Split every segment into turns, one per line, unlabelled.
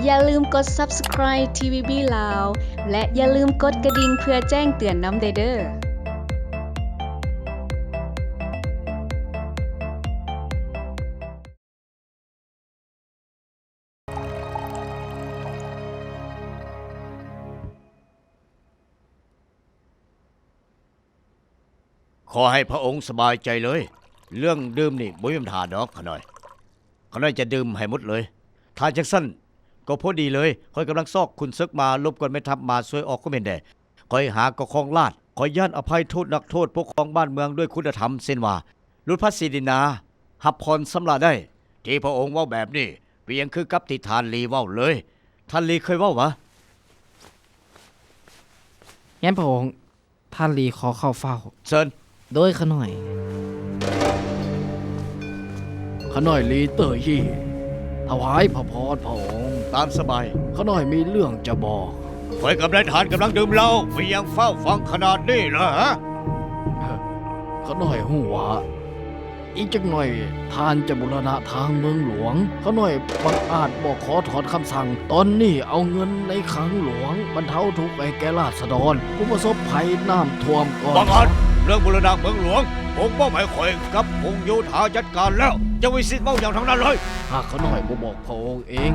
อย่าลืมกด Subscribe TVB ลาวและอย่าลืมกดกระดิ่งเพื่อแจ้งเตือนนำเด้อ
ขอให้พระองค์สบายใจเลยเรื่องดื่มนี่บ่มีปัญหาดอกขะหน่อยจะดื่มให้หมดเลยถ้าจังซั่นก็พอดีเลยคอยกำลังซอกคุณซึกมาลบกวนแม่ทัพมาช่วยออกก็แม่นได้คอยหากครองราชคอยย่านอภัยโทษนักโทษปกครองบ้านเมืองด้วยคุณธรรมเส้นว่าลุดพัสีดินาหับพรสำราญได้ที่พระองค์เว้าแบบนี้เพียงคือกับที่ทานลีเว้าเลยท่านลีเคยเว้าวะ
งั้นพระองค์ท่านลีขอเข้าเฝ้า
เชิญ
โดยขน่อย
ขน้อยลีเตอร์ยี่ถวายพระพรพระองค์
ตามสบาย
ขน้อยมีเรื่องจะบอก
คอยกับนายทหารกำลังดื่มเหล้าเพียงเฝ้าฟังขนาดนี้เหรอฮะ
ขน้อยหัวอีกจักหน่อยทานจะบูรณะทางเมืองหลวงขน้อยบังอาจบอกขอถอนคำสั่ง ตอนนี้เอาเงินในคลังหลวงบรรเทาทุกข์ให้แก่ราษฎรผู้ประสบภัยน้ำท่วมก่อน
บังอาจเรื่องบูรณะเมืองหลวงผมมอบให้คอยกับพงโยธาจัดการแล้วจะวิสิทธิ์เมาอย่างทั้งนั้นเลย
หากขน้อยบ่บอกพระองค์เอง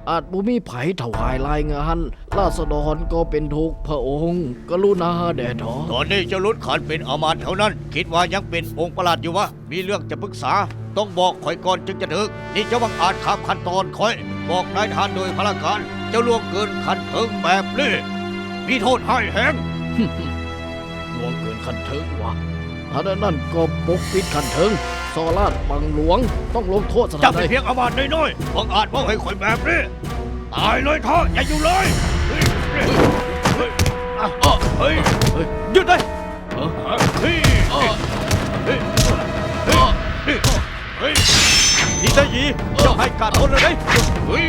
อาจบ่มีไผถวายรายงานราษฎรก็เป็นทุกข์พระองค์กรุณาแด่ถอ
ตอนนี้เจะลุดขันเป็นอามาตย์เท่านั้น คิดว่ายังเป็นองค์ประหลาดอยู่วะมีเรื่องจะปรึกษา ต้องบอกคอยก่อนจึงจะถึงนี่เจ้าบังอาจข้ามขั้นตอนคอย บอกนายทหารโดยพละการเจ้าล่วงเกินขั้นถึงแบบนี้มีโทษให้แหง
ล่วงเกินคันเทิงวะถ้านั่นก็ปกปิดคันเทิงซอราชบังหลวงต้องลงโทษสถา
จะ
น
เป็น
ใด
เพียงอามาตย์น้อยๆบังอาจว่าให้คอยแบบนี้ตายเลยเถอะอย่าอยู่เลยเฮ้ยเฮ้ยเฮ้ยเฮ้ยเฮ้ยหยุดเลยเฮ้ยเฮ้ยเฮ้ยเฮ้ยนี่เจ้าหยีเจ้าให้การพ้นเลยเฮ้ย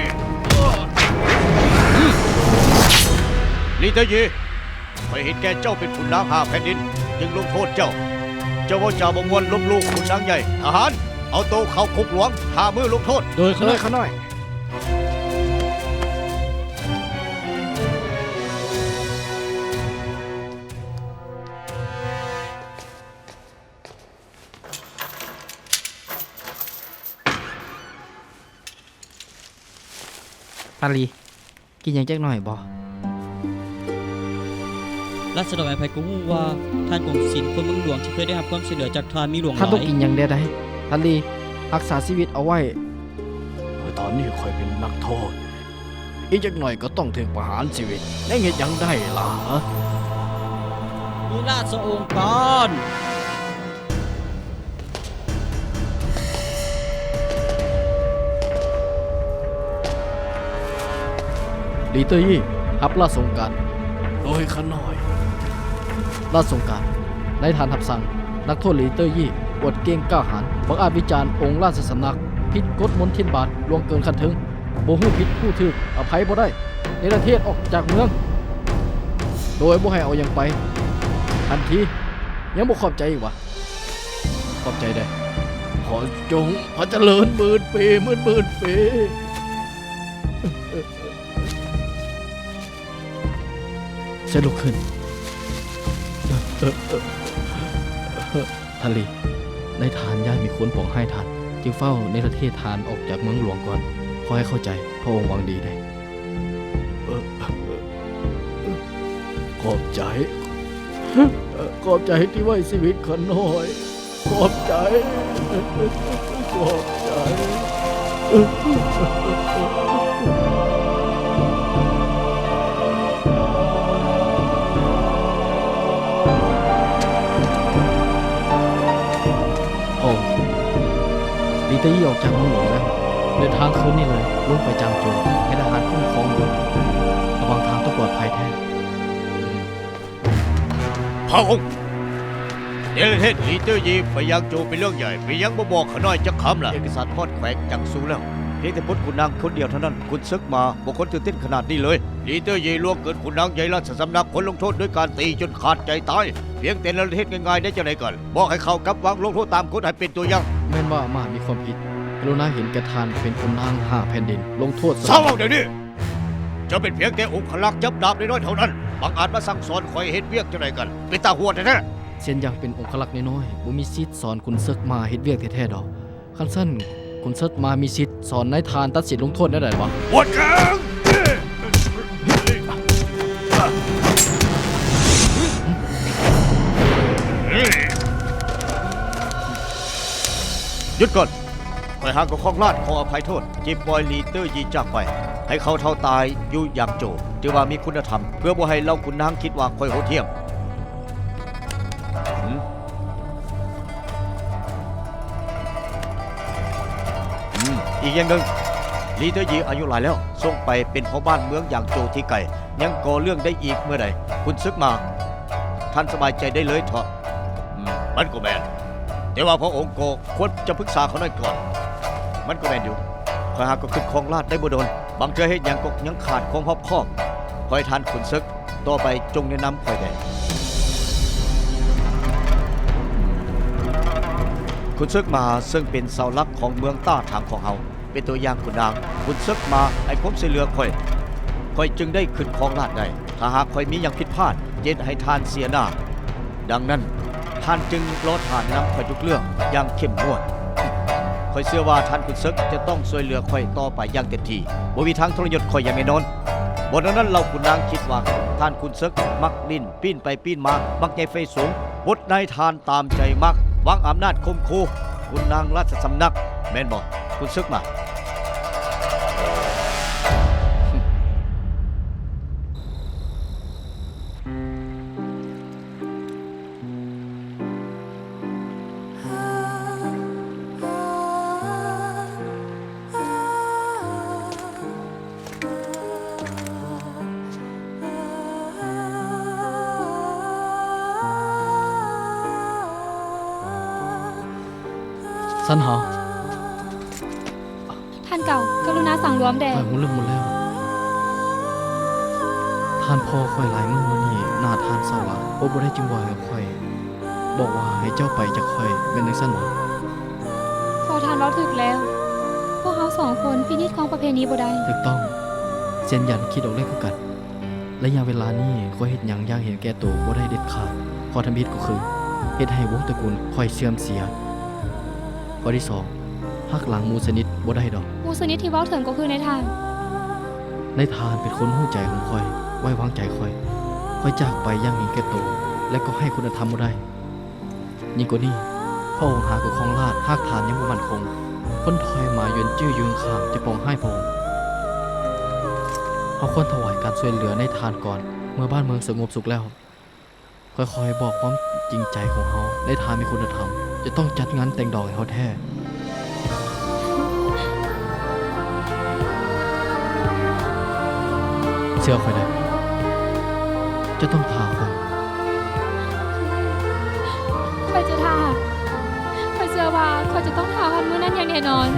ลีเตอร์ยีไม่เห็นแก่เจ้าเป็นขุนนางหาแผ่นดินจึงลงโทษเจ้า เจ้าว่าจ่าบงวนลบลูกขุนนางใหญ่ทหารเอาโตเข้าคุกหลวงหามือลงโทษ
โดยขน้อย
ท่านลีกินหยังจักหน่อยบ่
รัศดรไอภัยก็รู้ว่าท่านกงศิลป์คนเมืองหลวงที่เคยได้รับความช่วยเหลือจากทานมีหลวงห
ท่าน
ลา
ต้อง
ย
กินหยังได้ท่านลีรักษาชีวิตเอาไว้
ตอนนี้คอยเป็นนักโทษ อีกจักหน่อยก็ต้องถึงประหารชีวิตได้เงี้ยยังได้ล่ะ
มีราชองค์กร
ลีเตอร์ยี่ฮับราชสงการโดยขน้อย ราชสงการในฐานทับสั่งนักโทษลีเตอร์ยี่อวดเก่งกล้าหาญบังอาจวิจารณ์องค์ราชสำนักผิดกฎมนเทียนบาทล่วงเกินคันถึงบ่ฮู้ผิดผู้ถูกอภัยบ่ได้ในประเทศออกจากเมือง โดยบ่ให้เอาหยังไป ทันทียังบ่ขอบใจอีกวะขอบใจได้ ขอจงพระเจริญหมื่นปีหมื่นปีเชิญลุกขึ้นทะเลในฐานญาติมีคนผองให้ทานจึงเฝ้าในประเทศทานออกจากเมืองหลวงก่อนขอให้เข้าใจพระองค์หวังดีได้ขอบใจ ขอบใจที่ไว้ชีวิตขน้อย ขอบใจ ขอบใจโอ้ลีเตอรี่ออกจากเมืองหลวงแล้วเดินทางคืนนี้เลยลงไปจางโจวให้ทหารคุ้มครองอยู่ระวังทางต้องปลอดภัยแท้
พระองค์ เดลเทศลีเตอร์ยีไปยังโจเป็นเรื่องใหญ่ไปยังบ่บอกขน้อยจะคำล่ะเอกสารทอดแขวงจังสูแล้วเพียงแต่พุทธคุณนางคนเดียวเท่านั้นคุณซึกมาบุคคลตื่นเต้นขนาดนี้เลยลีเตอร์ยีล่วงเกินคุณนางใหญ่ราชสำนักผลลงโทษด้วยการตีจนขาดใจตายเพียงแต่เดลเทศง่ายๆได้จะไหนกันบอกให้เขากับวางลงโทษตามกฎให้เป็นตัวอย่าง
แม่นว่าอามาตย์มีความผิดกรุณาเห็นแก่ทานเป็นคนนางห้าแผ่นดิน ลงโทษ
เศร้าเดี๋ยวนี้จะเป็นเพียงแต่องค์ขลักษ์จับดาบน้อยๆเท่านั้นบางอาจมาสั่งสอนคอยเฮ็ดเวียกจะไหนกันเป็นตาหัวแท้ๆ
เช่นอย่างเป็นองคลักษ์น้อยๆบ่มีสิทธิ์สอนคุณซึกมาเฮ็ดเวียกแท้ๆดอกคันซั่นคุณซึกมามีสิทธิ์สอนนายทานตัดสินลงโทษได้บ่
ปวดแขนหยุดก่อนคอยห่างกับข้องลาดขออภัยโทษจิบบอยลีเตอร์ยีจากไป ให้เขาเท่าตายอยู่อย่างโจถือว่ามีคุณธรรม เพื่อบ่ให้เล่าคุณนางคิดว่าคอยโหดเหี้ยมอีกอย่างหนึ่งลีเตอร์ยีอายุหลายแล้วส่งไปเป็นพ่อบ้านเมืองอย่างโจที่ไก่ยังก่อเรื่องได้อีกเมื่อใดคุณซึกมา ท่านสบายใจได้เลยเถอะมันก็แมนแต่ว่าพระองค์ก็ควรจะปรึกษาเขาหน่อยก่อน มันก็แมนอยู่คอยหากก็ขึ้นครองราชได้บ่โดนบางเทื่อเฮ็ดหยังก็ยังขาดความรอบคอบคอยทานขุนซึกต่อไปจงแนะนำคอยได้ขุนซึกมาซึ่งเป็นเสาหลักของเมืองต้าทางของเฮาเป็นตัวอย่างขุนนางขุนซึกมาให้ผมช่วยเหลือคอยจึงได้ขึ้นครองราชย์ได้ถ้าหากคอยมีอย่างผิดพลาดเย็ดให้ทานเสียหน้าดังนั้นท่านจึงรอทานนำคอยทุกเรื่องอย่างเข้มงวดคอยเชื่อว่าท่านขุนซึกจะต้องช่วยเหลือคอยต่อไปอย่างเต็มที่บ่มีทางทรยศคอยอย่างแน่นอนบนนั้นเราขุนนางคิดว่าท่านขุนซึกมักลิ้นปิ้นไปปิ้นมามักใหญ่ไฟสูงบทนายทานตามใจมักวางอำนาจข่มขู่ขุนนางราชสำนักแม่นบ่ขุนซึกมา
สันหา
ท่านเก่ากรุณาสั่งรวมแด่
ข่อยหูเรื่องหมดแล้ว ท่านพ่อข่อยหลายมื้อมานี่หน้าทานเศร้าหลายบ่ได้จึงบ่ให้ข่อย บอกว่าให้เจ้าไปจากข่อยเป็นจังซั่นบ่
พอท่านเราถึกแล้ว พวกเขาสองคนพินิจของประเพณีบ่ได้
ถูกต้องเซียนหยันคิดออกเลยคือกันระยะเวลานี้ข่อยเฮ็ดหยังอย่างเห็นแก่ตัวบ่ได้เด็ดขาดข้อทำผิดก็คือเฮ็ดให้วงตระกูลข่อยเสื่อมเสียข้อที่2หักหลังหมู่สนิทบ่ได้ดอก
หมู่สนิทที่เว้าถึงก็คือในทาน
ในทานเป็นคนหู้ใจของข่อย ไว้วางใจข่อยจากไปอย่างมีแก่ตัวและก็ให้คุณธรรมบ่ได้ยิ่งกว่านี้พระองค์หากับของราชหากฐานยังบ่มั่นคงคนถอยมาเยือนจื้อยืนข้างจะปองให้พระองค์เฮาควรถวายการช่วยเหลือในทานก่อนเมื่อบ้านเมืองสงบสุขแล้วค่อยๆบอกความจริงใจของเฮาในทานมีคุณธรรมจะต้องจัดงานแต่งดอกให้เฮาแท้เชื่อข่อยได้จะต้องทาข่อย
คอยจะทาคอยเชื่อว่าคอยจะต้องทาวันมื้อนั้นอย่างแน่นอน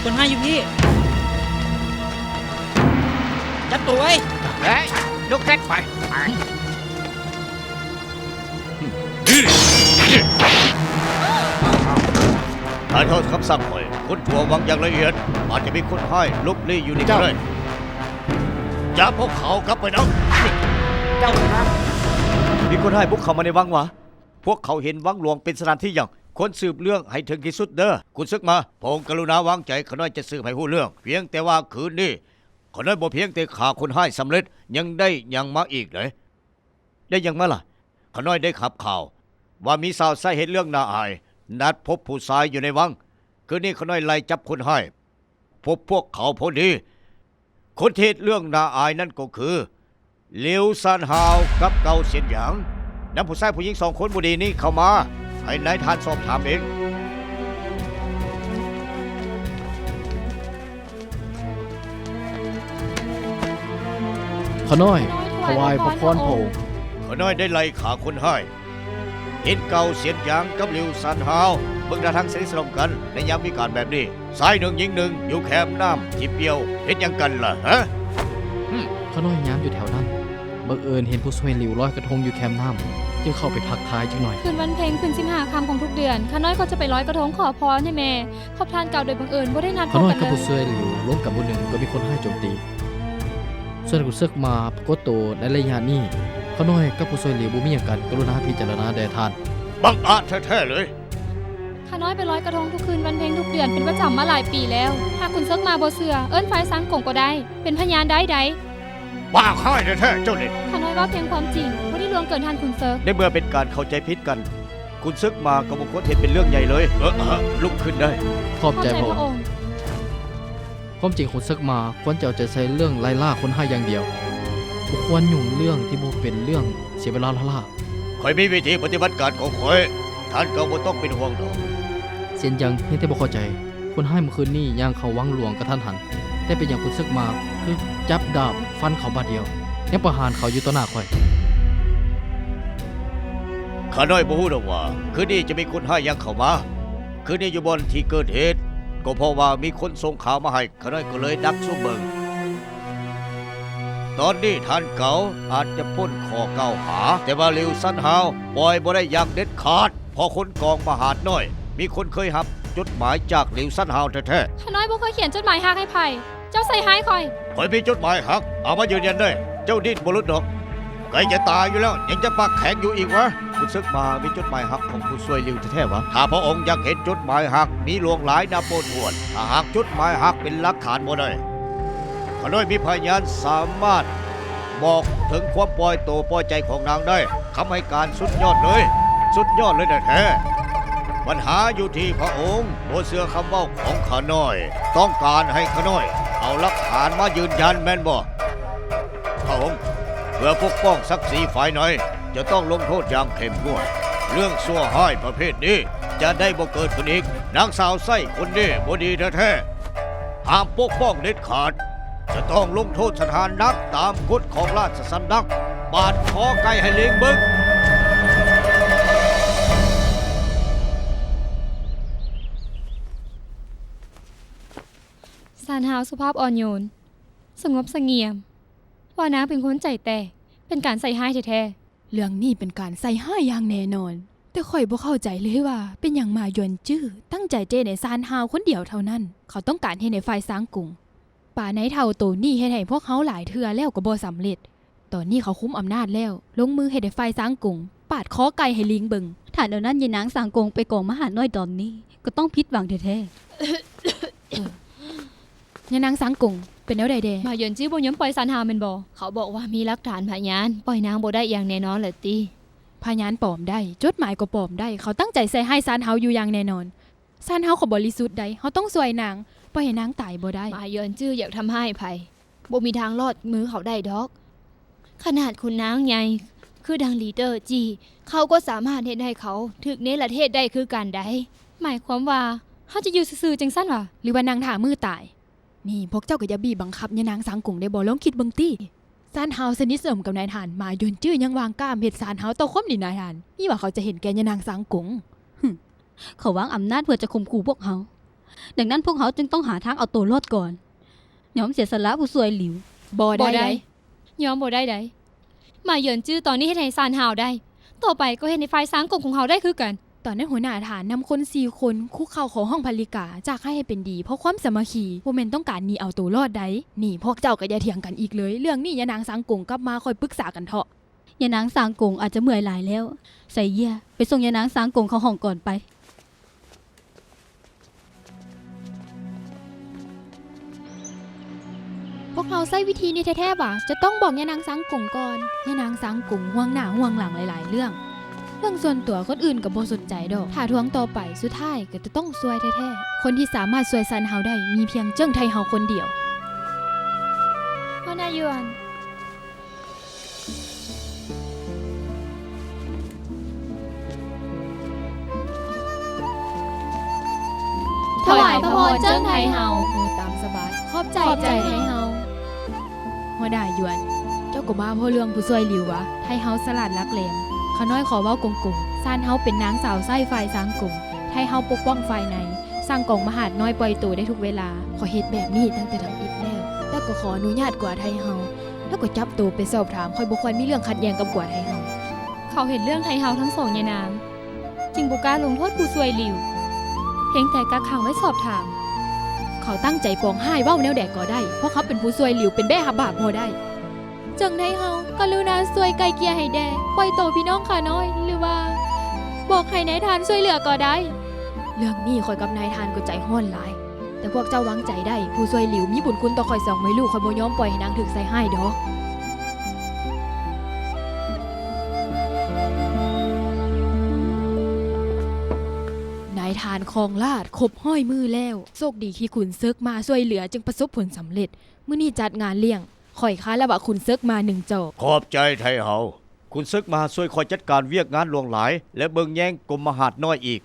คนให้อยู่พี่จับตัวไว้
เฮ้ยลุกแรกไปถ่ายทอดคำสั่งคอยคุณผัววังอย่างละเอียดอาจจะมีคนให้ลุกลี้อยู่นี่ก็ได้อย่าพวกเขากลับไปนะเจ้าครับมีคนให้พวกเขามาในวังวะพวกเขาเห็นวังหลวงเป็นสถานที่อย่างคนสืบเรื่องให้ถึงที่สุดเด้อคุณซึกมาพระองค์กรุณาวางใจขน้อยจะสืบให้หู้เรื่องเพียงแต่ว่าคืนนี้ขน้อยบ่เพียงแต่ขาคนให้สำเร็จยังได้ยังมาอีกเลยได้ยังมาล่ะขน้อยได้ขับข่าวว่ามีสาวใส่เห็นเรื่องน่าอาย นัดพบผู้ชายอยู่ในวังคืนนี้เขาน้อยไล่จับคนให้พบพวกเขาพอดีคนที่เรื่องน่าอายนั่นก็คือหลิวซานฮาวกับเกาเซียนหยางนำผู้ชายผู้หญิง2 คนบุดีนี้เข้ามาให้นายท่านสอบถามเอง
ขน้อยถวายพระพรพระองค์
เขาน้อยได้ไล่ขาคนให้เห็นเกาเสียนหยางกับหลิวซานฮาวเบิ่งท่าทางสนิทสนมกันในยามวิกาลแบบนี้สายหนึ่งยิงหนึ่งอยู่แคมป์น้ำที่เปียวเห็นยังกันล่ะฮะ
ขน้อยย้ำอยู่แถวนั้นบังเอิญเห็นผู้ช่วยหลิวลอยกระทงอยู่แคมป์น้ำจึงเข้าไปทักทายจังหน่อย
คืนวันเพ็ญคืน15 ค่ำของทุกเดือนข้าน้อยก็จะไปลอยกระทงขอพรให้แม่ขอบทานเก่าโดยบังเอิญบ่ได้นัดพ
ข
บ
น้อย
กัน
กับ
เล
ผู้
ย
ช่วยหลิวล้มกับบุญหนึ่งก็มีคนให้โจมตีส่วนกุซึกมาปรากฏตัวในระยะนี้ขน้อยกับผู้ช่วยหลิวบ่มีหยังกันกรุณาพิจารณาแด่ท่าน
บังอาจแท้ๆเลย
ข้าน้อยไปลอยกระทงทุกคืนวันเพ็ญทุกเดือนเป็นประจำมาหลายปีแล้วหากคุณเซิกมาบ่เชื่อเอิ้นไฟสังกงก็ได้เป็นพยานได้
บ้าค่ายแท้ๆเจ้าเด็ด
ข้าน้อยว่าเพียงความจริงบ่ได้ลวงเกินท่านคุณเซิก
ในเมื่อเป็นการเข้าใจผิดกัน คุณซึกมาก็บุคคลเห็นเป็นเรื่องใหญ่เลยลุกขึ้นได้
ขอบ
ขอบ
ใจ
ใจ
พระ
พระ
อ
อง ง
ค์
ค์
ความจริงขุนซึกมาควรจะเอาใจใส่เรื่องไล่ล่าคนให้อย่างเดียวบ่ควรยุ่งเรื่องที่บ่เป็นเรื่องเสียเวลาล่า
คอยมีวิธีปฏิบัติการของคอยท่านก็บ่ต้องเป็นห่วงดอก
เสียนยังเพียงแต่บ่เข้าใจคนให้เมื่อคืนนี้ย่างเขาวังหลวงกระทันหันแต่เป็นอย่างขุนซึกมาคือจับดาบฟันเขาบาดเดียวยังประหารเขาอยู่ต่อหน้าข่อย
ข้าน้อยบ่ฮู้ดอกว่าคืนนี้จะมีคนให้ยังเข้ามาคืนนี้อยู่บนที่เกิดเหตุก็เพราะว่ามีคนส่งข่าวมาให้ข้าน้อยก็เลยดักซุ่มเบิ่งตอนนี้ท่านเก่าอาจจะพ้นข้อกล่าวหาแต่ว่าหลิวซันฮาวปล่อยบ่ได้อย่างเด็ดขาดเพอคนกองมหาดน้อย มีคนเคยรับจดหมายจากหลิวซันฮาวแท้
ข้าน้อยบ่เคยเขียนจดหมายฮักให้ไผเจ้าใส่หายคอย
ๆคอยมีจดหมายหักเอามายืนยันได้เจ้าดิ้นบ่หลุดดอกใกล้จะตายอยู่แล้วยังจะปากแข็งอยู่อีกวะคุณซึกมามีจดหมายหักของผู้ช่วยหลิวแท้ๆวะถ้าพระองค์อยากเห็นจดหมายหักมีหลวงหลายนับบ่ถ้วนถ้าหากจดหมายหักเป็นหลักฐานบ่ได้ข้าน้อยมีพยานสามารถบอกถึงความปล่อยตัวปล่อยใจของนางได้คำให้การสุดยอดเลยสุดยอดเลยแท้ๆปัญหาอยู่ที่พระองค์บ่เชื่อคำเว้าของข้าน้อย ต้องการให้ข้าน้อย เอาหลักฐานมายืนยันแม่นบ่พระองค์เพื่อปกป้องศักดิ์ศรีฝ่ายหน่อย จะต้องลงโทษอย่างเข้มงวดเรื่องชั่วห้ายประเภทนี้ จะได้บ่เกิดขึ้นอีกนางสาวไส้คนนี้บ่ดีแท้ๆห้ามปกป้องเด็ดขาด จะต้องลงโทษสถานนักตามกฎของราชสำนักบาดคอไก่ให้เลี้ยงเบิ้ง
ซานฮาวสุภาพอ่อนโยนสงบเสงี่ยมว่านางเป็นคนใจแตกเป็นการใส่หายแท้
เรื่องนี้เป็นการใส่ห้าอย่างแน่นอน แต่ข่อยบ่เข้าใจเลยว่า เป็นอย่างมายวนจื้อตั้งใจเจในซานฮาวคนเดียวเท่านั้น เขาต้องการให้ในฝ่ายสร้างกรุงป่าไหนเท่าโตนี่เฮ็ดให้พวกเขาหลายเทื่อแล้วก็บ่สำเร็จ ตอนนี้เขาคุมอำนาจแล้ว ลงมือให้ในฝ่ายสร้างกรุงปาดคอไก่ให้ลิงเบิง
ถ้าเดี๋ยวนั้นยายนางสางกงไปกองมหาน้อยตอนนี้ ก็ต้องผิดหวังแท้
ยานางสร้างกรุงเป็นแนวใดเด้
ๆมาเยินจื้อบ่ยอมปล่อยซานฮาวแม่นบ่เขาบอกว่ามีหลักฐานพยานปล่อยนางบ่ได้อย่างแน่นอนเลยติ
พยานปลอมได้จดหมายก็ปลอมได้ เขาตั้งใจใส่ให้ซานฮาวอยู่อย่างแน่นอนซานฮาวเขาบริสุทธิ์ใดเขาต้องช่วยนางปล่อยให้นางตายบ่ได้
มาเยินจื้ออยากทำให้ไผบ่มีทางรอดมือเขาได้ดอก ขนาดคุณนางใหญ่คือดังลีเดอร์จีเขาก็สามารถเฮ็ดให้เขาถึกเนรเทศได้คือกันได้หมายความว่าเฮาจะอยู่ซื่อๆจังซั่นวะ
หรือว่านางถ่ามือตาย นี่พวกเจ้าก็อย่าบีบบังคับยานางสังกุงได้บ่ลองคิดเบิ่งติซานเฮาสนิทสนมกับนายทหารมายืนจื้อยังวางกล้ามเฮ็ดซานเฮาต่อคมนี่นายทหารนี่ว่าเขาจะเห็นแก่ยานางสังกุง
ๆ เขาวางอำนาจเพื่อจะข่มขู่พวกเขา ดังนั้นพวกเขาจึงต้องหาทางเอาตัวรอดก่อนยอมเสียสละผู้สวยหลิว
บ่ได้
บ่
ได้
ได้ยอมบ่ได้ได้มาเยินจื้อตอนนี้เฮ็ดให้ซานฮาวได้ ต่อไปก็เฮ็ดในฝ่ายสังกงของเขาได้คือกัน
ตอนนั้นหัวหน้าฐานนำคน4คนคุกเข่าขอห้องภริกาจากให้เป็นดีเพราะความสามัคคีบ่แม่นต้องการหนีเอาตัวรอดได้นี่พวกเจ้าก็อย่าเถียงกันอีกเลย เรื่องนี้ยานางสังกุงกลับมาคอยปรึกษากันเถาะ
ยายนางสางกงอาจจะเมื่อยหลายแล้ว ใส่เยี่ยไปส่งยายนางสางกงเขาห้องก่อนไป
พวกเราใช้วิธีนี้แท้ๆว่ะจะต้องบอกยานางสังกุงก่อนยานางสังกุงห่วงหน้าห่วงหลังหลายๆเรื่อง เรื่องส่วนตัวคนอื่นก็บ่สนใจดอกถ้าทวงต่อไปสุดท้ายก็จะต้องซวยแท้ๆคนที่สามารถซวยซันเฮาได้มีเพียงเจิ้งไทเฮาคนเดียว
พ่อนายหยวน ถวายพระพรเจิ้งไทเฮา
โอ้ตามสบายขอบใจ
ขอบใจ
ไทเฮาหัวได้หยวน เจ้าก็มาเพราะเรื่องผู้ซวยหลิววะไทเฮาสลัดลักแหลมขาน้อยขอเว้ากงๆซานเฮาเป็นนางสาวไส้ฝ่ายสางกงไทเฮาปกป้องฝ่ายในสร้างกองมหาดน้อยปล่อยตัวได้ทุกเวลาขอเฮ็ดแบบนี้ตั้งแต่ทำอิฐแล้วก็ขออนุญาตกว่าไทเฮาแล้วก็จับตัวไปสอบถามค่อยบ่ควรมีเรื่องขัดแย้งกับกว่าไทเฮา
เขาเห็นเรื่องไทเฮาทั้งสองยายนางจึงบุกล้าลงโทษผู้ซวยหลิว เพียงแต่กักขังไว้สอบถาม
เขาตั้งใจปองห้ายเว้าแนวแดกก็ได้เพราะเขาเป็นผู้ซวยหลิวเป็นแบ่หับบาปโมได้จังไทเฮากรุณาซวยไกลเกลียให้แดปล่อยตัวพี่น้องข้าน้อย หรือว่า บอกให้นายทานช่วยเหลือก็ได้ เรื่องนี้ข่อยกับนายทานก็ใจห้อนหลาย แต่พวกเจ้าวางใจได้ผู้ซวยหลิวมีบุญคุณต่อข่อยสองไม่ลูกข่อยบ่ยอมปล่อยให้นางถึกใส่ให้ดอกนายทานคลองลาดครบห้อยมือแล้วโชคดีที่ขุนซึกมาช่วยเหลือจึงประสบผลสำเร็จมื้อนี้จัดงานเลี้ยงข่อยค้าและว่าขุนซึกมา1 จอก
ขอบใจไทเฮาคุณซึกมาช่วยคอยจัดการเวียกงานหลวงหลาย และเบิงแย่งกรมมหาดน้อยอีก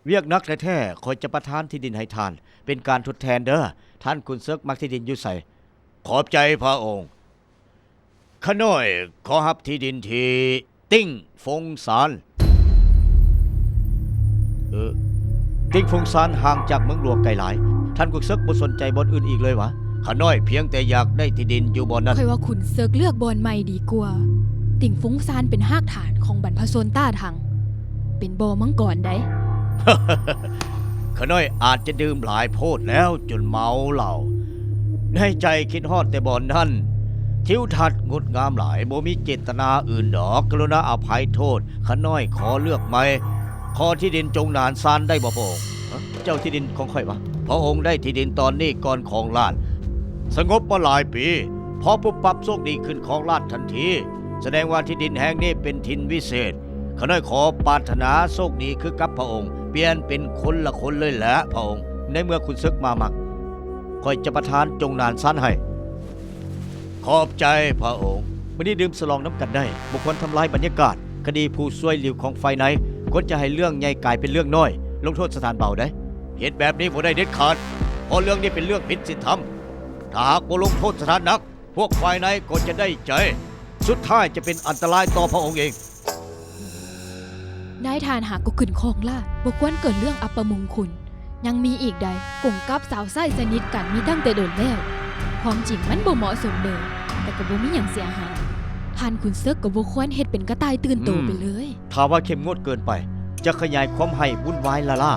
เวียกนักแท้ๆคอยจะประทานที่ดินให้ทาน เป็นการทดแทนเด้อท่านคุณซึกมักที่ดินอยู่ใส่ขอบใจพระองค์ข้าน้อยขอรับที่ดินที่ติ้งฟงซานติ้งฟงซานห่างจากเมืองหลวงไกลหลายท่านคุณซึกบ่สนใจบ่อนอื่นอีกเลยวะข้าน้อยเพียงแต่อยากได้ที่ดินอยู่บ่อนนั้น
ข่อยว่าขุนซึกเลือกบอนใหม่ดีกว่าติ่งฟุ้งซานเป็นหากฐานของบรรพชนต้าทังเป็นบ่อมังกรได้
ข้าน้อยอาจจะดื่มหลายโพดแล้วจนเมาเหล้าในใจคิดฮอดแต่บ่อนนั้นทิวทัศน์งดงามหลายบ่มีเจตนาอื่นดอกกรุณาอภัยโทษข้าน้อยขอเลือกใหม่ขอที่ดินจงนานซานได้บ่พระองค์เจ้าที่ดินของข่อยวะพระองค์ได้ที่ดินตอนนี้ก่อนของราชย์สงบมาหลายปีพอปุ๊บปั๊บโชคดีขึ้นของราชย์ทันทีแสดงว่าที่ดินแห่งนี้เป็นถิ่นวิเศษข้าน้อยขอปรารถนาโชคดีคือกับพระองค์เปลี่ยนเป็นคนละคนเลยแหละพระองค์ในเมื่อคุณซึกมามักคอยจะประทานจงนานสั้นให้ขอบใจพระองค์วันนี้ดื่มสลองน้ำกันได้บุคคลทำลายบรรยากาศคดีผู้ช่วยหลิวของไฟในควรจะให้เรื่องใหญ่กลายเป็นเรื่องน้อยลงโทษสถานเบาได้เหตุแบบนี้ผมได้เด็ดขาดเพราะเรื่องนี้เป็นเรื่องผิดศีลธรรมถ้าหากบ่ลงโทษสถานหนักพวกฝ่ายในก็จะได้ใจสุดท้ายจะเป็นอันตรายต่อพระองค์เอง
นายทานหากก็ขึ้นคองลาดบ่ควรเกิดเรื่องอัปมงคลยังมีอีกใดกงกับสาวไส้สนิทกันมีตั้งแต่โดนแล้วความจริงมันบ่เหมาะสมเลยแต่ก็บ่มีหยังเสียหายท่านขุนซึกก็บ่ควรเฮ็ดเป็นกระต่ายตื่นโตไปเลย
ถ้าว่าเข้มงวดเกินไป จะขยายความให้วุ่นวายละล่า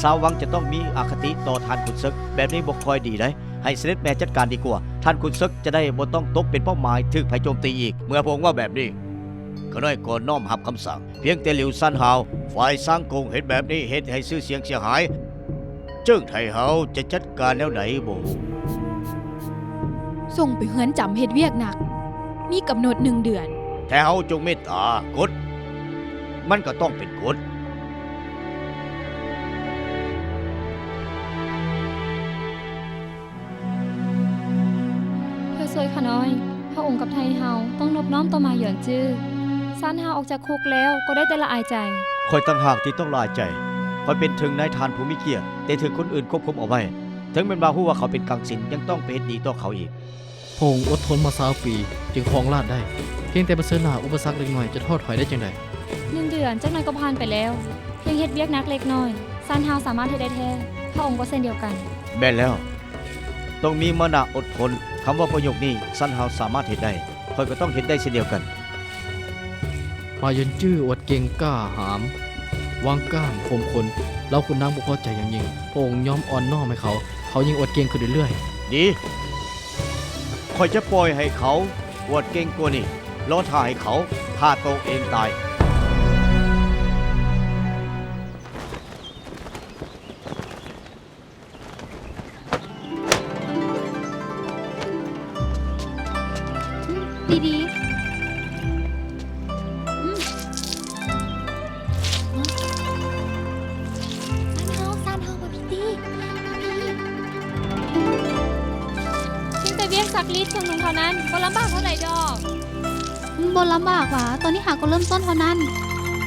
สาววังจะต้องมีอคติต่อท่านขุนศึกแบบนี้บ่ค่อยดีเลยให้เสด็จแม่จัดการดีกว่าท่านขุนศึกจะได้บ่ต้องตกเป็นเป้าหมายถูกภัยโจมตีอีกเมื่อพระองค์ว่าแบบนี้ข้าน้อยก็น้อมรับคำสั่งเพียงแต่หลิวซันฮาวฝ่ายสร้างกงเห็นแบบนี้เหตุให้ชื่อเสียงเสียหายเจิ้งไทเฮาจะจัดการแนวไหนบ่ฮู้
ส่งไปเฮือนจำเฮ็ดเวียกหนักมีกำหนด1 เดือน
แต่เฮาจงเมตตากฎมันก็ต้องเป็นกฎ
เพื่อช่วยข้าน้อย พระองค์กับไทเฮาต้องนอบน้อมต่อมาหย่อนจื้อซานฮาออกจากคุกแล้วก็ได้แต่ละอายใจ
คอยตั้งหากที่ต้องลายใจคอยเป็นถึงนายทานผู้มีเกียรติแต่ถึงคนอื่นควบคุมเอาไว้ถึงเป็นบาฮู้ว่าเขาเป็นกังสินยังต้องไปเฮ็ดดีต่อเขาอีก
พระองค์อดทนมา20 ปีจึงครองราชย์ได้เพียงแต่เผชิญหน้าอุปสรรคเล็กน้อยจะทอดถอยได้จังได
1 เดือนจากนั้นก็ผ่านไปแล้วเพียงเฮ็ดเวียกหนักเล็กน้อยซานฮาสามารถเฮ็ดได้แท้พระองค์ก็เช่นเดียวกัน
แม่นแล้ว ต้องมีมนะอดทนคำว่าประโยคนี้สั้นเฮาสามารถเห็นได้คอยก็ต้องเห็นได้เช่นเดียวกัน
มาเยินจื้ออวดเก่งกล้าหามวางกล้ามข่มคนเราคุณนางบ่พอใจอย่างยิ่งพระองค์ยอมอ่อนน้อมให้เขายิ่งอวดเก่งขึ้นเรื่อยๆ
ดีคอยจะปล่อยให้เขาอวดเก่งกว่านี้รอท่าให้เขาฆ่าตัวเองตาย
ดี
กรีดเครื่องนุ่งเท่านั้นบ่ลำบากเท่าไหร่ดอก
บ่ลำบากหว่าตอนนี้หาก็เริ่มต้นเท่านั้น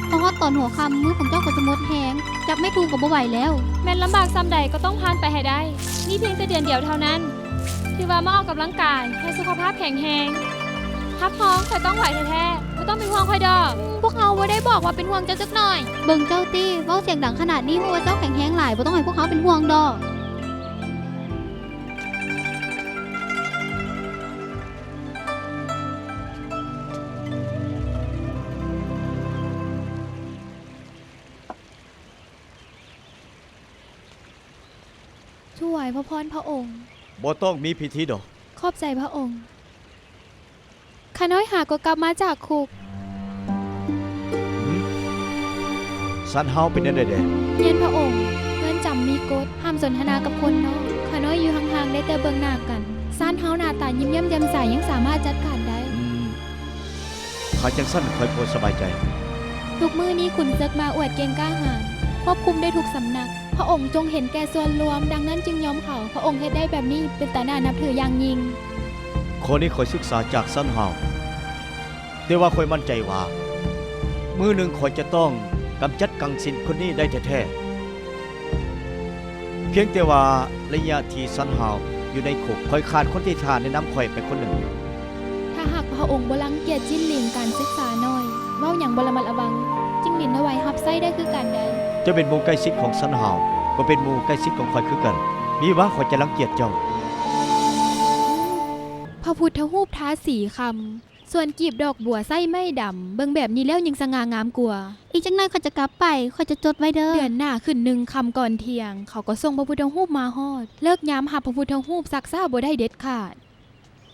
เพราะว่าตอนหัวค่ำมือของเจ้าก็จะหมดแหงจับไม่ถูกกับบ่ไหวแล้ว
แม่นลำบากซ้ำใดก็ต้องผ่านไปให้ได้ นี่เพียงแต่เดือนเดียวเท่านั้น ที่ว่ามาออกกำลังกายให้สุขภาพแข็งแรงพักท้องแต่ต้องไหวแท้ๆไม่ต้องเป็นห่วงใครดอก
พวกเราบ่ได้บอกว่าเป็นห่วงเจ้าจักหน่อย
เบิ่งเจ้าตี้เว้าเสียงดังขนาดนี้เพราะว่าเจ้าแข็งแรงหลายบ่ต้องให้พวกเขาเป็นห่วงดอก
ช่วยพระพรพระองค์
บ่ต้องมีพิธีดอก
ขอบใจพระองค์ข้าน้อยหาก็กลับมาจากคุก
สันเฮาเป็นจังได๋เด้
เย็นพระองค์เงินจำมีกฎห้ามสนทนากับคนนอกข้าน้อยอยู่ห่างๆได้แต่เบิ่งหน้ากันซ่านเฮาหน้าตายิ้มแย้มแจ่มใสยังสามารถจัดการได้
ถ้าจังซั่นค่อยพอสบายใจ
ทุกมื้อนี้ขุนศึกมาอวดเก่งกล้าหาญควบคุมได้ทุกสำนัก พระองค์จงเห็นแก่ส่วนรวม ดังนั้นจึงยอมเขา พระองค์เฮ็ดได้แบบนี้เป็นตาหน้านับถืออย่างยิ่ง
คนนี้ค่อยศึกษาจากสันเฮาแต่ว่าค่อยมั่นใจว่ามื้อหนึงค่อยจะต้องกำจัดกังสินคนนี้ได้แท้ๆเพียงแต่ว่าระยะที่สันเฮาอยู่ในคุกค่อยขาดคนที่ทานแนะนำค่อยไปคนหนึ่ง
ถ้าหากพระองค์บ่รังเกียจจิ้นหลิงการศึกษาน้อยเว้าหยังบ่ระมัดระวังจิ้งหลินเอาไว้รับไส้ได้คือกันได้
จะเป็นหมู่ใกล้ชิดของสันเฮาก็เป็นหมู่ใกล้ชิดของค่อยคือกัน มีว่าค่อยจะรังเกียจเจ้า
พระพุทธรูปทาสีคำส่วนกีบดอกบัวไส้ไม่ดำเบิ่งแบบนี้แล้วยังสง่างามกว่า
อีกจังหน่อยเขาจะกลับไปเขาจะจดไว้เด้อ
เดือนหน้าขึ้นหนึ่งคำก่อนเที่ยง เขาก็ส่งพระพุทธรูปมาฮอด เลิกยามหับพระพุทธรูปซักซ่าบ่ได้เด็ดขาด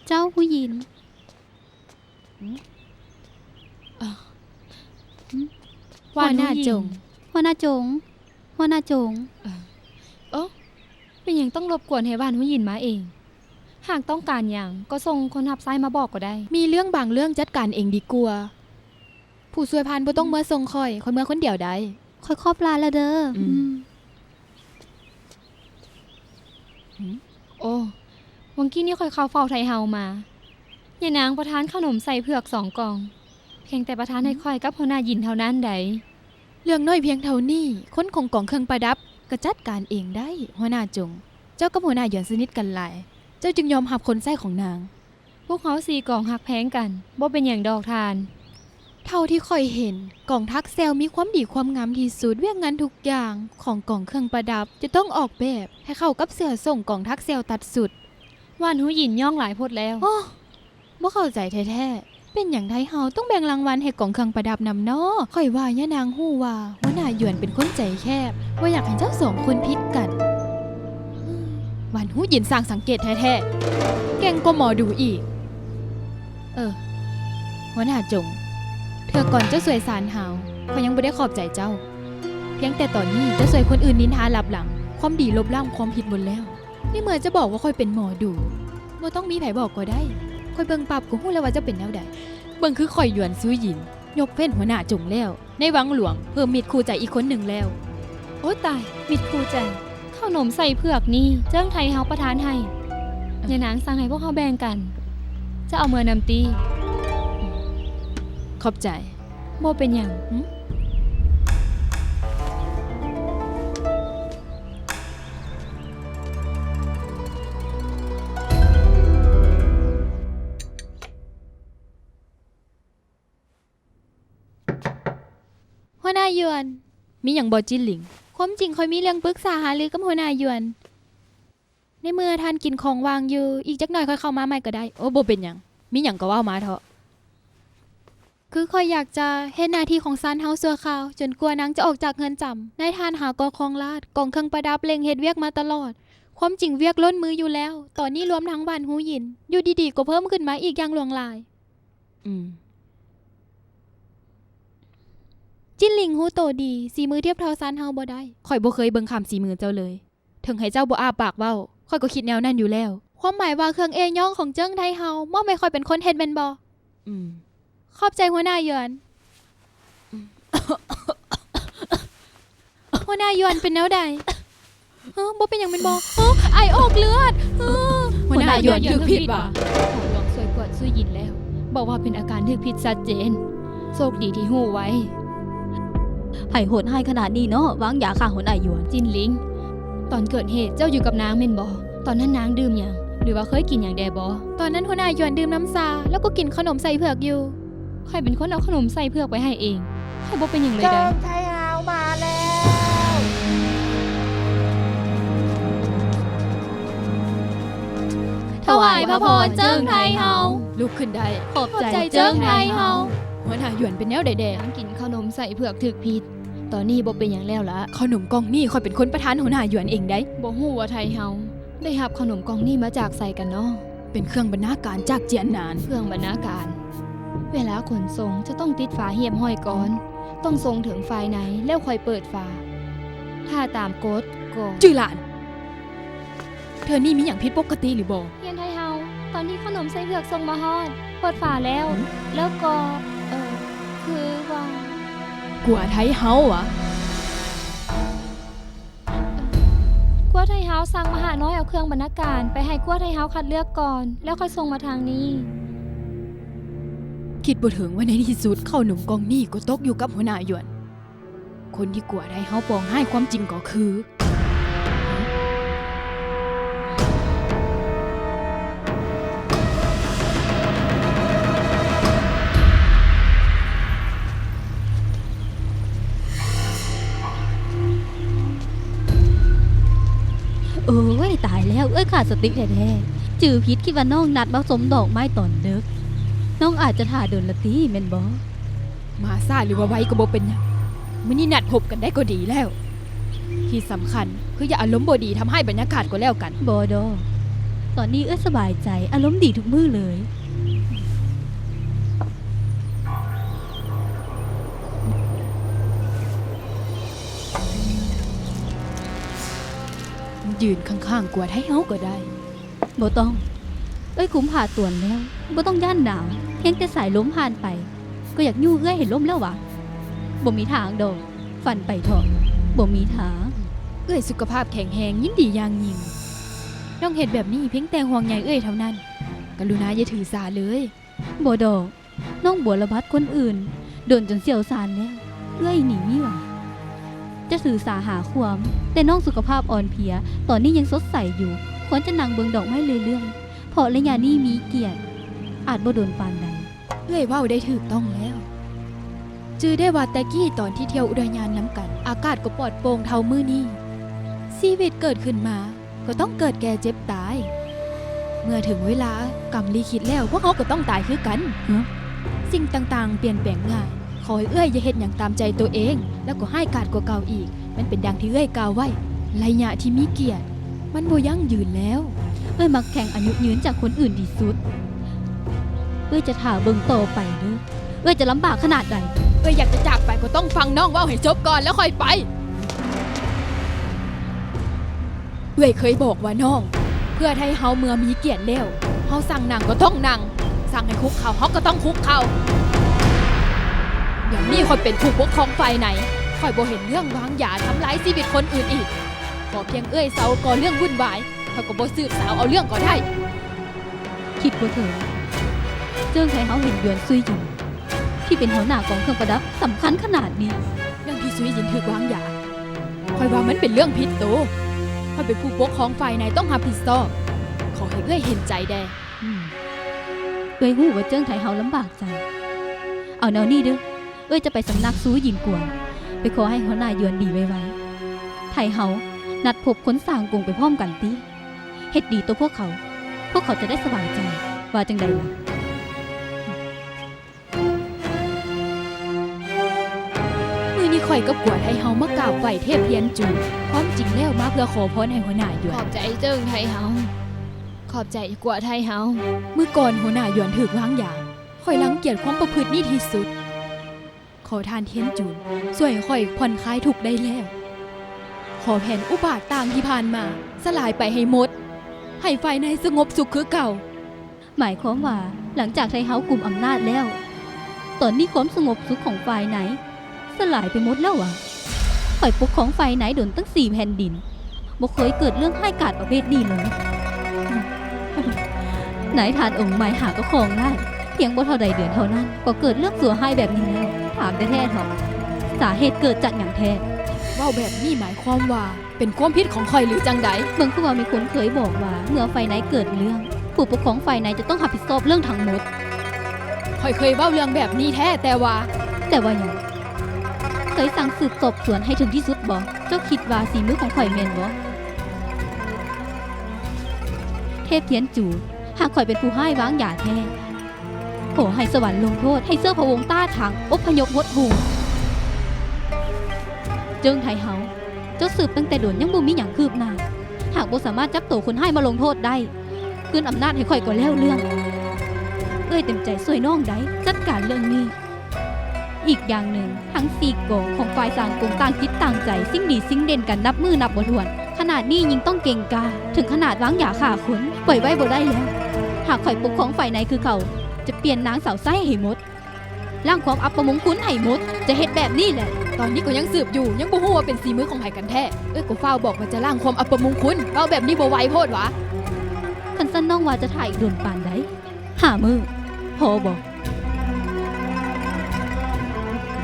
เจ้าผู้หญิง
ว่าหน้าจง
หัวหน้าจงหัวหน้าจง
โอ้เป็นหยังต้องรบกวนให้บ้านผู้หญิงมาเอง หากต้องการอย่างก็ส่งคนรับไส้มาบอกก็ได้
มีเรื่องบางเรื่องจัดการเองดีกว่า ผู้ช่วยพานบ่ต้องเมื่อส่งคอยเมื่อคนเดียวได้
ค่อยครอบลาแล้วเด้ออ
ม
โอ้วังกี้นี่ค่อยเข้าเฝ้าไทยเฮามาอย่านางประทานขนมใส่เผือก2 กล่อง เพียงแต่ประทานให้ค่อยกับหัวหน้าหยินเท่านั้นใด
เรื่องน้อยเพียงเท่านี้คนของกองเครื่องประดับก็จัดการเองได้หัวหน้าจง เจ้ากับหัวหน้าหยวนสนิทกันหลาย เจ้าจึงยอมหับคนไส้ของนาง
พวกเขา4 กล่องหักแพงกันบ่เป็นอย่างดอกทาน
เท่าที่ค่อยเห็นกองทักเซลมีความดีความงามที่สุดเวียงงานทุกอย่างของกองเครื่องประดับจะต้องออกแบบให้เข้ากับเสื้อส่งกองทักเซลตัดสุด
ว่านหูหยินย่องหลายพดแล้ว
โอ้บ่เข้าใจแท้ๆเป็นอย่างไทเฮาต้องแบ่งรางวัลให้กองเครื่องประดับนำน้อค่อยว่าย่านางฮู้ว่าหัวหน้าหยวนเป็นคนใจแคบว่าอยากให้เจ้าสองคนพิดกันหวานหูหยินสร้างสังเกตแท้ๆเก่งกว่าหมอดูอีกหัวหน้าจงเธอก่อนเจ้าสวยสารหาวเขายังบ่ได้ขอบใจเจ้า เพียงแต่ตอนนี้เจ้าสวยคนอื่นนินทาลับหลังความดีลบล้างความผิดหมดแล้วนี่เหมือนจะบอกว่าค่อยเป็นหมอดูบ่ต้องมีไผบอกก็ได้ค่อยเบิ่งปรับก็ฮู้แล้วว่าจะเป็นแนวใดเบิ่งคือข่อยหยวนซื้อหยินยกเว้นหัวหน้าจงแล้วในวังหลวงเพิ่มมิตรคู่ใจอีกคนหนึ่งแล้ว
โอ้ตายมิดครูใจขนมใส่เผือกนี่เจ้าไทยเฮาประทานให้อย่านางสั่งให้พวกเขาแบ่งกัน จะเอาเมื่อนำตี
ขอบใจ
บ่เป็นหยัง
หัวหน้าหยวนมีอย่างบ่จินหลิงความจริงค่อยมีเรื่องปรึกษาหารือกับหัวหน้าหยวนในเมื่อท่านกินของวางอยู่อีกจักหน่อยค่อยเข้ามาใหม่ก็ได้โอ้บ่เป็นหยังมีหยังก็เว้ามาเถอะคือค่อยอยากจะเฮ็ดหน้าที่ของซานเฮาซัวคราวจนกลัวนางจะออกจากเงินจำนายทานหากองคองลาดกองเครื่องประดับเล็งเฮ็ดเวียกมาตลอดความจริงเวียกล้นมืออยู่แล้วตอนนี้รวมทั้งบ้านหูหยินอยู่ดีๆก็เพิ่มขึ้นมาอีกอย่างหลวงหลายจิ้นหลิงฮู้โตดีสีมือเทียบเท่าซานเฮาบ่ได้ข่อยบ่เคยเบิ่งคำสีมือเจ้าเลยถึงให้เจ้าบ่อ้าปากเว้าข่อยก็คิดแนวนั้นอยู่แล้วความหมายว่าเครื่องเอย่องของเจิ้งไทเฮามอบให้ข่อยเป็นคนเฮ็ดแม่นบ่ขอบใจหัวหน้าหยวน หัวหน้าหยวนเป็นแนวใดบ่เป็นหยังแม่นบ่ไอออกเลือดหัวหน้า หน้าหยวนถึกผิดว่ะ
ขอหลวงช่วยกวดช่วยยินแล้ว บอกว่าเป็นอาการถึกผิดชัดเจนโชคดีที่หู้ไว้
ไผ่โหดให้ขนาดนี้เนาะวางยาฆ่าหัวหน้าหยวน
จินลิง ตอนเกิดเหตุเจ้าอยู่กับนางเม่นบ่ตอนนั้นนางดื่มหยังหรือว่าเคยกินอย่างแดบ่
ตอนนั้นหัวหน้าหยวนดื่มน้ำซาแล้วก็กินขนมใส่เผือกอยู่
ข้อยเป็นคนเอาขนมใส่เผือกไปให้เองข้อยบ่เป็นหยังเลยได้
ไทยฮาวมาแล้ว
ถวายพระพรเจิ้งไทยเฮา
ลุกขึ้นได้
ขอบใจ
เจิ้งไทยเฮา
หัวหน้าหยวนเป็นแนวใด
นางกินขนมใส่เผือกถึกผิด ตอนนี้บ่เป็นหยังแล้วละ
ๆขนมกล่องนี่ค่อยเป็นคนประทานหัวหน้าหยวนเองได้
บ่ฮู้ว่าไทยเฮาได้รับขนมกล่องนี้มาจากใส่กันเนาะ
เป็นเครื่องบรรณาการจากเจียนนาน
เครื่องบรรณาการ เวลาขนส่งจะต้องติดฝาเหียบห้อยก่อน ต้องส่งถึงฝ่ายไหนแล้วค่อยเปิดฝา ถ้าตามกฎก็
จื้อหลาน เธอนี่มีอย่างผิดปกติหรือบ่
เฮียนไทยเฮาตอนนี้ขนมใส่เผือกส่งมาฮอดเปิดฝาแล้ว แล้วก็คือว่า
กัวไทยเฮาวะ
กัวไทยเฮาสั่งมาหาน้อยเอาเครื่องบรรณาการไปให้กัวไทยเฮาคัดเลือกก่อน แล้วค่อยส่งมาทางนี้
คิดบ่ถึงว่าในที่สุดขนมกล่องนี่ก็ตกอยู่กับหัวหน้าหยวน คนที่กัวไทยเฮาปองให้ความจริงก็คือ
เว้ยตายแล้วขาดสติแท้ๆจือพิษคิดว่าน้องนัดมาสมดอกไม้ตอนดึกน้องอาจจะถ่าโดนละตีแม่นบ่
มาซ่าหรือว่าไว้ก็บ่เป็นหยังมื้อนี้นัดพบกันได้ก็ดีแล้ว ที่สำคัญคืออย่าอารมณ์บ่ดีทำให้บรรยากาศก็แล้วกัน
บ่ดอกตอนนี้สบายใจอารมณ์ดีทุกมื้อเลย
ยืนข้างๆกัวไทยเฮาก็ได้
บ่ต้องคุ้มผ่าตวนแล้วบ่ต้องย่านหนาวเพียงแต่สายลมผ่านไป ก็อยากยู่เห็นลมแล้ววะบ่มีทางดอกฝันไปเถอะบ่มีทาง
สุขภาพแข็งแรงยินดีอย่างยิ่งน้องเฮ็ดแบบนี้เพียงแต่ห่วงใยเท่านั้น กรุณาอย่าถือสาเลย
บ่ดอกน้องบัวระบัดคนอื่นโดนจนเสี่ยวซานแล้วหนีว่ะจะสื่อสาหาความแต่น้องสุขภาพอ่อนเพลียตอนนี้ยังสดใสอยู่ควรจะนั่งเบิ่งดอกไม้เรื่อยๆเพราะระยะนี้มีเกียรติอาจบ่โดนปานใด
เว้าได้ถูกต้องแล้ว จือได้ว่าแต่กี้ตอนที่เที่ยวอุทยานน้ำกัน อากาศก็ปลอดโปร่งเท่ามื้อนี้ชีวิตเกิดขึ้นมาก็ต้องเกิดแก่เจ็บตาย เมื่อถึงเวลากรรมลิขิตแล้วพวกเขาก็ต้องตายคือกันสิ่งต่างๆเปลี่ยนแปลงง่ายขอให้อย่าเฮ็ดอย่างตามใจตัวเอง แล้วก็ให้กาดกว่าเก่าอีกมันเป็นดังที่กล่าวไว้ระยะที่มีเกียรติมันบ่ยั่งยืนแล้ว
มักแข่งอายุยืนจากคนอื่นที่สุดจะถ่าเบิ่งต่อไปเด้อจะลำบากขนาดใด
อยากจะจากไปก็ต้องฟังน้องเว้าให้จบก่อนแล้วค่อยไปเคยบอกว่าน้อง เพื่อให้เฮาเมื่อมีเกียรติแล้วเฮาสั่งนั่งก็ต้องนั่งสั่งให้คุกเข่าเฮาก็ต้องคุกเข่าอย่างนี้ค่อยเป็นผู้ปกครองฝ่ายไหนค่อยบ่เห็นเรื่องวางยาทำร้ายชีวิตคนอื่นอีกขอเพียงเศร้าก่อเรื่องวุ่นวายเขาก็บ่สืบสาวเอาเรื่องก็ได้
คิดว่าเธอเจิ้งไทเฮาเห็นหยวนซุยหยินที่เป็นหัวหน้ากองเครื่องประดับสำคัญขนาดนี้
เรื่องที่ซุยหยินถูกวางยาค่อยว่ามันเป็นเรื่องผิดโตค่อยเป็นผู้ปกครองฝ่ายไหนต้องรับผิดชอบขอให้เห็นใจแด
ฮู้ว่าเจิ้งไทเฮาลำบากใจ เอาแนวนี้เด้อจะไปสำนักซูหยินกวนไปขอให้หัวหน้าหยวนดีไวๆไทเฮานัดพบคนสร้างกงไปพร้อมกันติเฮ็ดดีตัวพวกเขาจะได้สบายใจว่าจังใดล่ะ
มื้อนี้ข่อยกับกัวไทเฮามากราบไหว้เทพเพียนจูความจริงแล้วมาเพื่อขอพรให้หัวหน้าหยวน
ขอบใจเจิ้งไทยเฮาขอบใจกัวไทยเฮา
มื้อก่อนหัวหน้าหยวนถูกวางยาข่อยรังเกียจความประพฤตินี่ที่สุดขอทานเทียนจูนช่วยให้ข่อยผ่อนคลายทุกข์ได้แล้วขอแผ่นอุบาทต่างที่ผ่านมาสลายไปให้หมดให้ฝ่ายในสงบสุขคือเก่า
หมายความว่าหลังจากไทเฮากลุ่มอำนาจแล้วตอนนี้ความสงบสุขของฝ่ายไหนสลายไปหมดแล้ววะข่อยปกของฝ่ายไหนโดนตั้ง4 แผ่นดินบ่เคยเกิดเรื่องให้กาดประเภทนี้เลย นายทานองค์ใหม่หาก็ครองได้เพียงบ่เท่าใดเดือนเท่านั้นก็เกิดเรื่องสัวให้แบบนี้แล้วถามแต่แท้เถอะสาเหตุเกิดจากหยังแท้
เว้าแบบนี้หมายความว่าเป็นความผิดของข่อยหรือจังใด
เมืองคือว่ามีคนเคยบอกว่าเมื่อไฟไหนเกิดเรื่องผู้ปกครองฝ่ายไหนจะต้องรับผิดชอบเรื่องทั้งหมด
ข่อยเคยเว้าเรื่องแบบนี้แท้แต่ว่า
แต่ว่าหยังเคยสั่งสืบสอบสวนให้ถึงที่สุดบ่เจ้าคิดว่าสีมือของข่อยแม่นบ่เทพเทียนจูหากข่อยเป็นผู้ให้วางยาแท้ขอให้สวรรค์ลงโทษให้เสื้อพระวงศ์ต้าทางอพยพหดหูเจิงไทเฮาเจ้าสืบตั้งแต่โดนยังบ่มีหยังคืบหน้าหากบ่สามารถจับตัวคนให้มาลงโทษได้คืนอำนาจให้ข่อยก็แล้วเรื่องเอ้ยเต็มใจช่วยน้องได้จัดการเรื่องนี้อีกอย่างหนึ่งทั้ง4กองของฝ่ายสร้างกงต่างคิดต่างใจสิ่งดีสิ่งเด่นกันนับมือนับบ่ถ้วนขนาดนี้ยิ่งต้องเก่งกาถึงขนาดวางยาฆ่าคนปล่อยไว้บ่ได้แล้วหากข่อยปกครองฝ่ายไหนคือเขาจะเปลี่ยนนางสาวไส้ให้หมดร่างความอัปมงคลให้หมดจะเฮ็ดแบบนี้แหละ
ตอนนี้ก็ยังสืบอยู่ยังบ่ฮู้ว่าเป็นสีมือของไผกันแท้ก็ฟ้าวบอกว่าจะล้างความอัปมงคลเว้าแบบนี้บ่ไหวโพดหวะ
คันสั้นน้องว่าจะถ่ายอีกโดนปานใดหามือพอบอก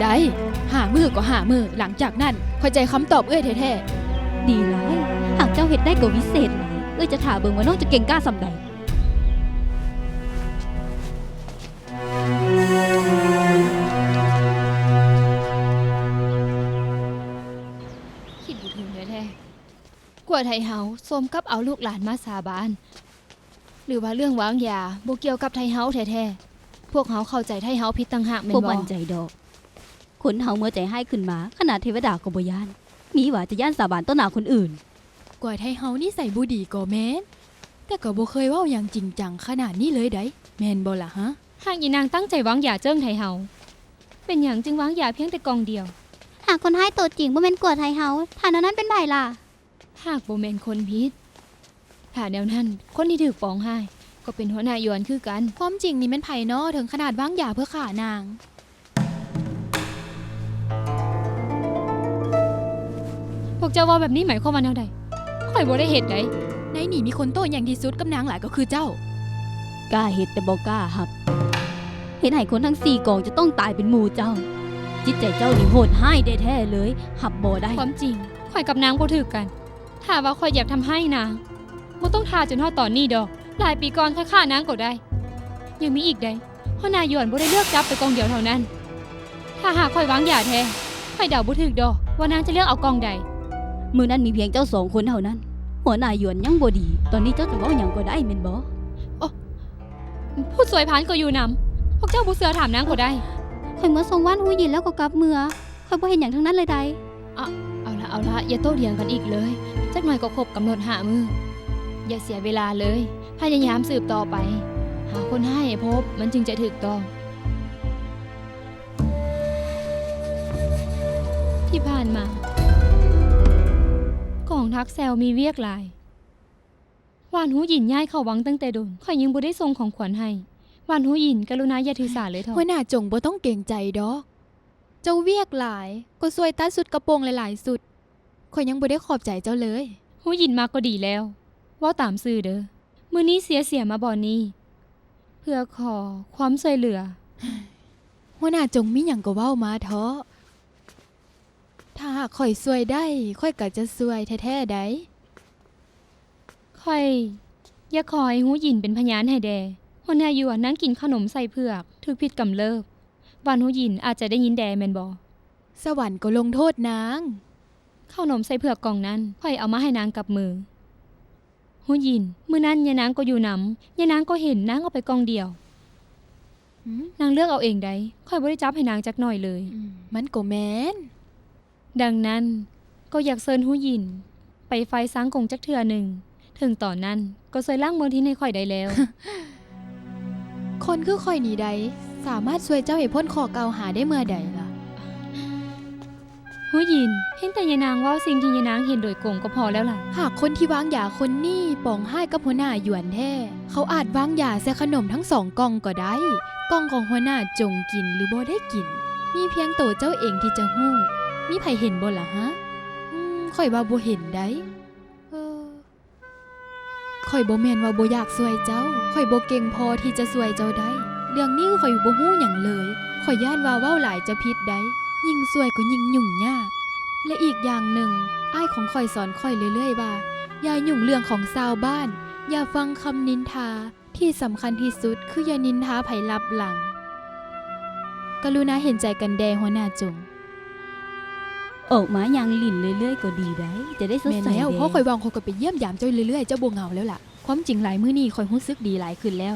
ได้หามือก็หามือหลังจากนั้นข่อยใจคำตอบแท้
ดีหลายหากเจ้าเฮ็ดได้ก็วิเศษหลายจะถ่าเบิ่งว่าน้องจะเก่งกล้าส่ำใด
คิดบ่ถึงแท้ๆกว่าไทเฮาสมกับเอาลูกหลานมาสาบานหรือว่าเรื่องวางยาบ่เกี่ยวกับไทเฮาแท้ๆพวกเฮาเข้าใจไทเฮาผิดต่างหากแม่น
บ่
บ่
มั่นใจดอกคนเฮาเมื่อใจให้ขึ้นมาขนาดเทวดาก็บ่ย่านมีว่าจะย่านสาบานต่อหน้าคนอื่น
ๆกว่าไทเฮานี่ใส่บ่ดีก็แม่นแต่ก็บ่เคยเว้าอย่างจริงจังขนาดนี้เลยได้แม่นบ่ล่ะฮะ
หากอีนางตั้งใจวางยาเจิ้งไทเฮาเป็นหยังจึงวางยาเพียงแต่กองเดียว
หากคนให้ตัวจริงบ่แม่นกวดไทเฮาถ้าแนวนั้นเป็นไผล่ะ
หากบ่แม่นคนผิดถ้าแนวนั้นคนที่ถูกปองให้ก็เป็นหัวหน้ายวนคือกัน
ความจริงนี่มันไผเนาะถึงขนาดวางยาเพื่อฆ่านาง
พวกเจ้าว่าแบบนี้หมายความว่าแนวใดข่อยบ่ได้เฮ็ดใด
ในนี่มีคนโตอย่างที่สุดกับนางหลายก็คือเจ้า
กล้าเฮ็ดแต่บ่กล้ารับเฮ็ดให้คนทั้ง4กองจะต้องตายเป็นหมู่เจ้า จิตใจเจ้านี่โหดร้ายแท้ๆเลยรับบ่ได้
ความจริงข่อยกับนางบ่ถูกกันถ้าว่าข่อยอยากทำให้นางบ่ต้องท่าจนฮอดตอนนี้ดอกหลายปีก่อนค่อยฆ่านางก็ได้ ยังมีอีกใดหัวหน้ายวนบ่ได้เลือกจับไปกองเดียวเท่านั้นถ้าหากข่อยวางยาแท้ข่อยเดาบ่ถูกดอกว่านางจะเลือกเอากองใด
มื้อนั้นมีเพียงเจ้า2คนเท่านั้น หัวหน้าหยวนยังบ่ดี ตอนนี้เจ้าจะเว้าหยังก็ได้แม่นบ่
ผู้สวยพานก็อยู่นำพวกเจ้าบ่เสือถามนางก็ได้
ข่อยเมื่อส่งวันหูยินแล้วก็กลับเมื่อข่อยบ่เห็นหยังทั้งนั้นเลยใด
เอาละอย่าโต้เถียงกันอีกเลยจักหน่อยก็ครบกำหนดหามืออย่าเสียเวลาเลยพยายามสืบต่อไปหาคนให้พบมันจึงจะถูกต้องที่ผ่านมากองทักแซวมีเวียกหลายหวานหูหยินย้ายเข้าวังตั้งแต่โดนข่อยยังบ่ได้ส่งของขวัญให้หวานหูหยินกรุณาอย่าถือสาเลยเถอะ
หัวหน้าจงบ่ต้องเกรงใจดอก เจ้าเวียกหลายก็สวยตัดสุดกระโปรงหลายๆสุดข่อยยังบ่ได้ขอบใจเจ้าเลย
หูหยินมาก็ดีแล้วเว่าตามซื่อเด้อมื้อนี้เสียมาบ่อนี้เพื่อขอความช่วยเหลือ
หัวหน้าจงมีหยังก็เว้ามาเถอะถ้าหากข่อยสวยได้ข่อยก็จะสวยแท้ๆได้
ค่อยอย่าคอยหูหยินเป็นพยานให้แดหัวหน้าหยวนนั่งกินขนมใส่เผือกถูกผิดกำเริบหวานหูหยินอาจจะได้ยินแดแม่นบ่
สวรรค์ก็ลงโทษนาง
ข้าวนมใส่เผือกกล่องนั้นค่อยเอามาให้นางกับมือหูหยินมื้อนั้นยายนางก็อยู่นำยายนางก็เห็นนางเอาไปกล่องเดียว นางเลือกเอาเองได้ค่อยบ่ได้จับให้นางจักหน่อยเลย
มันก็แม่น
ดังนั้นก็อยากเชิญหูหยินไปไฟสังกงจักเทื่อหนึ่งถึงตอนนั้นก็ช่วยล้างเมืองที่ในข่อยได้แล้ว
คนคือข่อยนี่ใดสามารถช่วยเจ้าให้พ้นข้อกล่าวหาได้เมื่อใดล่ะ
หูหยินเห็นแต่ยายนางเว่าสิ่งที่ยายนางเห็นโดยกงก็พอแล้วล่ะ
หากคนที่วางยาคนนี้ปองให้กับหัวหน้าหยวนแท้เขาอาจวางยาใส่ขนมทั้ง2 กล่องก็ได้กล่องของหัวหน้าจงกินหรือบ่ได้กิน มีเพียงตัวเจ้าเองที่จะฮู้มีไผเห็นบ่ล่ะฮะข่อยว่าบ่เห็นได้ ข่อยบ่แม่นว่าบ่อยากช่วยเจ้าข่อยบ่เก่งพอที่จะช่วยเจ้าได้เรื่องนี้ข่อยบ่ฮู้หยังเลยข่อยย่านว่าเว้าหลายจะผิดได้ยิ่งช่วยก็ยิ่งยุ่งยากและอีกอย่างหนึ่งอ้ายของข่อยสอนข่อยเรื่อยๆว่าอย่ายุ่งเรื่องของชาวบ้านอย่าฟังคำนินทาที่สำคัญที่สุดคืออย่านินทาไผลับหลังกรุณาเห็นใจกันแดหัวหน้าจง
ออกมาอย่างหลินเรื่อยๆก็ดีได้จะได้สด
แม่น
ใส
แล้ว
เด้
เพราะข่อยวางข่อยก็ไปเยี่ยมยามเจ้าเรื่อยๆเจ้าบ่เหงาแล้วล่ะความจริงหลายมื้อนี้ข่อยรู้สึกดีหลายขึ้นแล้ว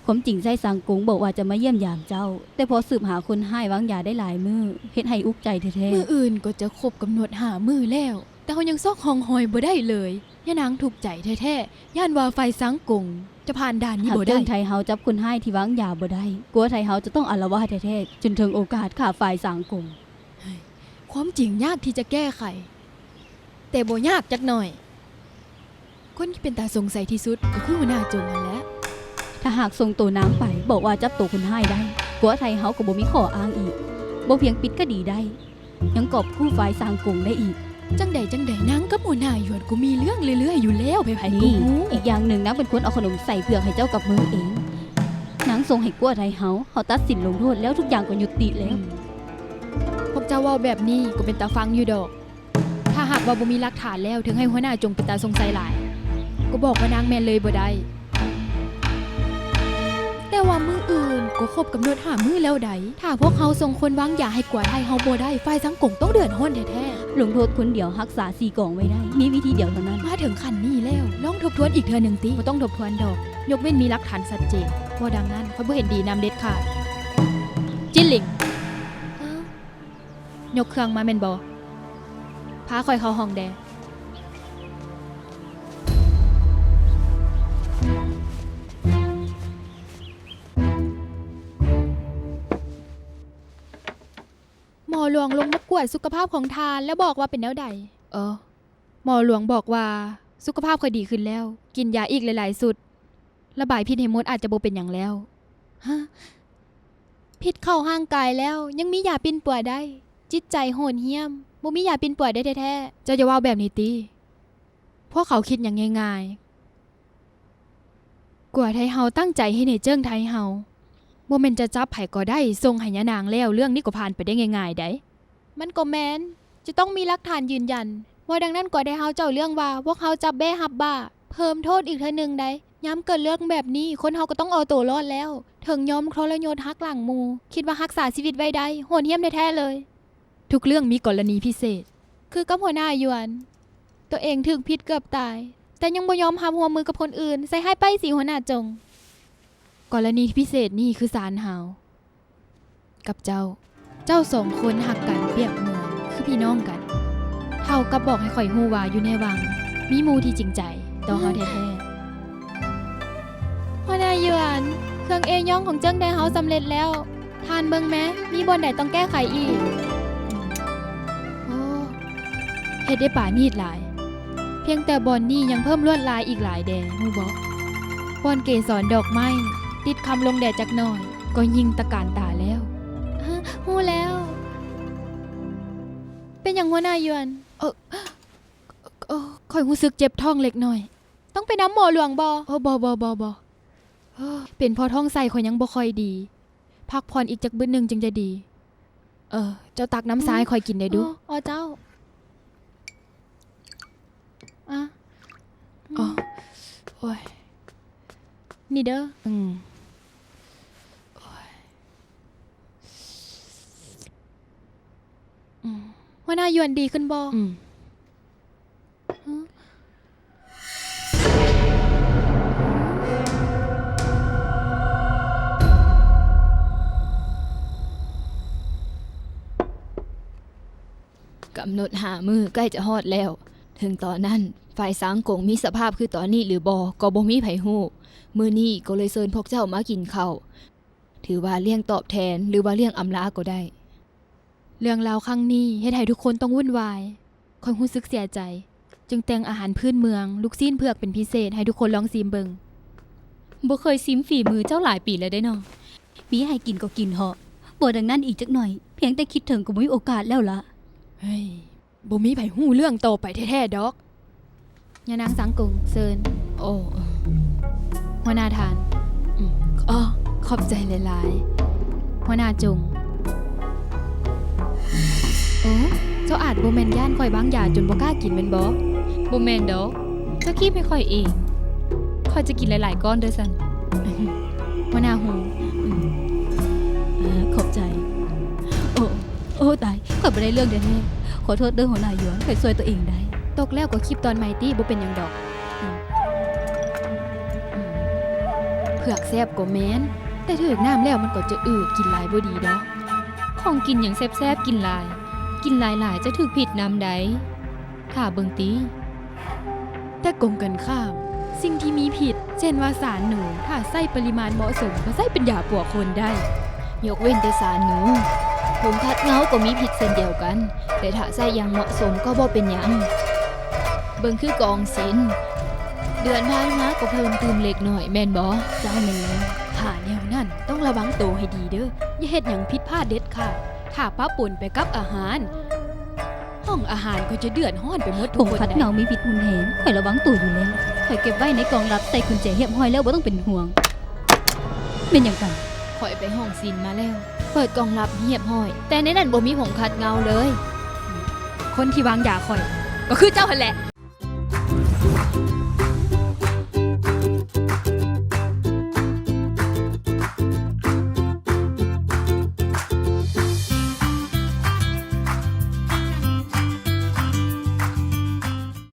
ความจริงไส้สังกงบอกว่าจะมาเยี่ยมยามเจ้า แต่พอสืบหาคนให้วางยาได้หลายมือเฮ็ดให้อุกใจแท้
มื้ออื่นก็จะครบกำหนด5มื้อแล้ว แต่เขายังซอกห้องหอยบ่ได้เลยย่านางถูกใจแท้ๆย่านว่าไฟสังกงจะผ่านด่าน
ๆ
นี้
หาก
บ่
เจ้า
ได้
ไทยเฮาจับคนให้ที่วางยาบ่ได้กลัวไทยเฮาจะต้องอาละวาดแท้ๆจนถึงโอกาสฆ่าฝ่ายสังกง
ความจริงยากที่จะแก้ไขแต่บ่ยากจักหน่อยคนที่เป็นตาสงสัยที่สุดก็คือหัวหน้าจงนั่นแหละ
ถ้าหากส่งตัวนางไปบอกว่าจับตัวคนให้ได้กลัวไทยเฮาก็บ่มีข้ออ้างอีกบ่เพียงปิดก็ดีได้ ยังกอบคู่ฝ่ายสังกงได้อีก
จังใดนางกับหัวหน้าหยวนก็มีเรื่องเรื่อยๆอยู่แล้วไผๆก็
นี่
ฮู้
อีกอย่างหนึ่งนางเป็นคนเอาขนมใส่เปลือกให้เจ้ากับมือเองนางส่งให้กลัวไทยเฮาตัดสินลงโทษแล้วทุกอย่างก็ยุติแล้ว
พวกเจ้าเว้าแบบนี้ก็เป็นตาฟังอยู่ดอก ถ้าหากว่าบ่มีหลักฐานแล้วถึงให้หัวหน้าจงเป็นตาสงสัยหลาย ก็บอกว่านางแม่นเลยบ่ได้ แต่ว่ามื้ออื่นก็ครบกำหนด5มื้อแล้วใดถ้าพวกเขาส่งคนวางยาให้กวาดให้เฮาบ่ได้ฝ่ายสังกงต้องเดือดร้อนแท้
ลงโทษคนเดียวรักษา4กล่องไว้ได้ มีวิธีเดียวเท่านั้น
ๆมาถึงขั้นนี้แล้วลองทบทวนอีกเทื่อหนึงติบ่ต้องทบทวนดอก ยกเว้นมีหลักฐานชัดเจนเพราะดังนั้นข้อยบ่เห็นดีนำเด็ดขาดจิ้นหลิงยกเครื่องมาแม่นบ่พาข่อยเข้าห้องแดหมอหลวงลงมากวดสุขภาพของทานแล้วบอกว่าเป็นแนวใดหมอหลวงบอกว่าสุขภาพค่อยดีขึ้นแล้ว กินยาอีกหลายๆสุด ระบายพิษให้หมดอาจจะบ่เป็นหยังแล้วฮะพิษเข้าห่างกายแล้วยังมียาปิ่นป่วยได้ จิตใจโหดเหี้ยมบ่มียาปิ่นป่วยได้แท้ๆเจ้าจะว่าแบบนี้ติพวกเขาคิดอย่างง่ายๆกว่าไทยเฮาตั้งใจให้ในเจิ้งไทยเฮาบ่แม่นจะจับไผก็ได้ส่งให้ยะนางแล้วเรื่องนี้ก็ผ่านไปได้ง่ายๆได้มันก็แม่นจะต้องมีหลักฐานยืนยันว่าดังนั้นก็ได้เฮาเจ้าเรื่องว่าพวกเขาจับแบ้ฮับบ้าเพิ่มโทษอีกเทื่อนึงได้ย้ำเกิดเรื่องแบบนี้คนเฮาก็ต้องเอาตัวรอดแล้วถึงยอมทรยศหักหลังหมู่คิดว่ารักษาชีวิตไว้ได้โหดเหี้ยมแท้ๆเลยทุกเรื่องมีกรณีพิเศษคือกับหัวหน้าหยวนตัวเองถูกพิษเกือบตายแต่ยังบ่ยอมหับหัวมือกับคนอื่นใส่ให้ไปสิหัวหน้าจงกรณีพิเศษนี่คือสารหาวกับเจ้าสองคนหักกันเปรียบเหมือนคือพี่น้องกันเท่ากับบอกให้ข่อยฮู้ว่าอยู่ในวังมีหมู่ที่จริงใจต่อเฮาแท้ๆหัวหน้าหยวนเครื่องเอย่องของเจิ้งได้เฮาสำเร็จแล้วทานเบิ่งแม้มีบ่อนใดต้องแก้ไขอีกโอ้เฮ็ดได้ป่านีดหลายเพียงแต่บ่อนนี้ยังเพิ่มลวดลายอีกหลายแดฮู้บ่บ่อนเกสรดอกไม้ติดคำลงแดดจักหน่อยก็ยิ่งตะการตาแล้วฮู้แล้วเป็นอย่างหัวหน้าหยวนข่อยรู้สึกเจ็บท้องเล็กน้อยต้องไปน้ำหมอหลวงบ่บ่เป็นพอท้องใส่ข่อยยังบ่ค่อยดีพักผ่อนอีกจักมื้อนึงจึงจะดีเจ้าตักน้ำซ้ายข่อยกินได้ดูเจ้าโอ้ยนี่เด้อหัวหน้าหยวนดีขึ้นบ่
กำหนด5มื้อใกล้จะฮอดแล้วถึงตอนนั้นฝ่ายสังกงมีสภาพคือตอนนี้หรือบ่ก็บ่มีไผฮู้มื้อนี้ก็เลยเชิญพวกเจ้ามากินข้าวถือว่าเลี้ยงตอบแทนหรือว่าเลี้ยงอำลาก็ได้
เรื่องราวครั้งนี้เฮ็ดให้ทุกคนต้องวุ่นวายค่อยรู้สึกเสียใจจึงแต่งอาหารพื้นเมืองลูกซีนเผือกเป็นพิเศษให้ทุกคนลองชิมเบิ่ง
บ่เคยซิมฝีมือเจ้าหลายปีแล้วได้เนาะมีให้กินก็กินเหาะบ่ดังนั้นอีกจักหน่อยเพียงแต่คิดถึงก็บ่มีโอกาสแล้วล่ะ
เฮ้ยบ่มีไผฮู้เรื่องต่อไปแท้ๆดอกยานางสังกงเซิน
โอ้
หัวหน้าทานอ๋อขอบใจหลายๆหัวหน้าจงโอ้เจ้าอาจบ่แม่นย่านข่อยบางอย่างจนบ่กล้ากินแม่นบ่
บ่แม่นดอกเจ้าคิดไม่ค่อยเองค่อยจะกินหลายๆก้อนเด้อซั่น
หัวหน้าหู
ขอบใจ โอ้ตายข่อยบ่ได้เรื่องแท้ๆขอโทษเด้อหัวหน้าหยวนข่อยช่วยตัวเองได้
ตกแล้วก็คลิปตอนใหม่ตี้บ่เป็นหยังดอกเผือกแซ่บกว่าแม้นแต่ถึกน้ำแล้วมันก็จะอืดกินหลายบ่ดีดอก
ของกินอย่างแซ่บๆกินหลาย กินหลายๆจะถูกผิดนำใดถ้าเบิ่งติ
แต่กลมกันข้าม สิ่งที่มีผิด เช่นว่าสารหนูถ้าใส่ปริมาณเหมาะสมก็ใส่เป็นยาปวดคนได้
ยกเว้นแต่สารหนูผงคัดเงาก็มีผิดเช่นเดียวกัน แต่ถ้าใส่อย่างเหมาะสมก็บ่เป็นหยังเบิ่งคือกองศิลป์เดือนผ่านมาก็เพิ่มตื่มเล็กน้อยแม่นบ่
เจ้าแม่นถ้าแนวนั้นต้องระวังตัวให้ดีเด้ออย่าเฮ็ดหยังผิดพลาดเด็ดขาดถ้าป้าป่นไปกับอาหาร ห้องอาหารก็จะเดือดร้อนไปหมด
ผ
ทุก
ง
คน
คัดเงามีพิษรุนแรงข่อยระวังตัวอยู่แล้วข่อยเก็บไว้ในกล่องลับใส่กุญแจเหียบห้อยแล้วบ่ต้องเป็นห่วงเป็นหยังกัน
ข่อยไปห้องศิลป์มาแล้ว เปิดกล่องลับเงียบห้อย แต่ในนั้นบ่มีผงคัดเงาเลย
คนที่วางยาข่อย ก็คือเจ้าหั่นแหละ